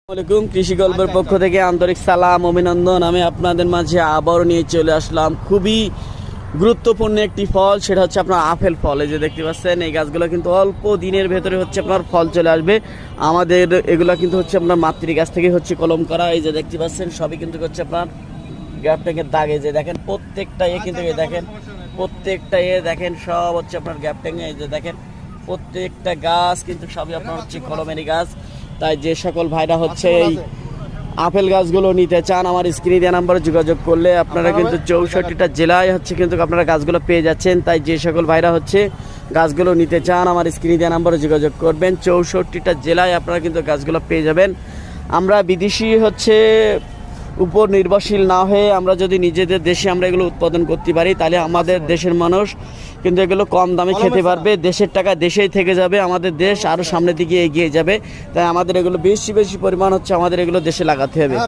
আসসালামু আলাইকুম। কৃষি গল্পের পক্ষ থেকে আন্তরিক সালাম অভিনন্দন। আমি আপনাদের মাঝে আবারও নিয়ে চলে আসলাম খুবই গুরুত্বপূর্ণ একটি ফল, সেটা হচ্ছে আপনার আপেল ফল। এই যে দেখতে পাচ্ছেন, এই গাছগুলো কিন্তু অল্প দিনের ভেতরে হচ্ছে আপনার ফল চলে আসবে। আমাদের এগুলো কিন্তু হচ্ছে আপনার মাতৃ গাছ থেকে হচ্ছে কলম করা। এই যে দেখতে পাচ্ছেন, সবই কিন্তু হচ্ছে আপনার গ্যাপটেকের দাগ। এই যে দেখেন প্রত্যেকটা কিন্তু দেখেন প্রত্যেকটা দেখেন সব হচ্ছে আপনার গ্যাপটেঙ্গে। এই যে দেখেন প্রত্যেকটা গাছ কিন্তু সবই আপনার হচ্ছে কলমেরই গাছ। তাই যে সকল ভাইরা হচ্ছে এই আপেল গাছগুলো নিতে চান, আমার স্ক্রিনে দেওয়া নাম্বারে যোগাযোগ করলে আপনারা কিন্তু 64টা জেলায় হচ্ছে কিন্তু আপনারা গাছগুলো পেয়ে যাচ্ছেন। তাই যে সকল ভাইরা হচ্ছে গাছগুলো নিতে চান, আমার স্ক্রিনে দেওয়া নাম্বারে যোগাযোগ করবেন। 64টা জেলায় আপনারা কিন্তু গাছগুলো পেয়ে যাবেন। আমরা বিদেশি হচ্ছে উপর নির্ভরশীল না হয়ে আমরা যদি নিজেদের দেশে আমরা এগুলো উৎপাদন করতে পারি, তাহলে আমাদের দেশের মানুষ কিন্তু এগুলো কম দামে খেতে পারবে। দেশের টাকা দেশেই থেকে যাবে, আমাদের দেশ আরও সামনের দিকে এগিয়ে যাবে। তাই আমাদের এগুলো বেশি বেশি পরিমাণ হচ্ছে আমাদের এগুলো দেশে লাগাতে হবে।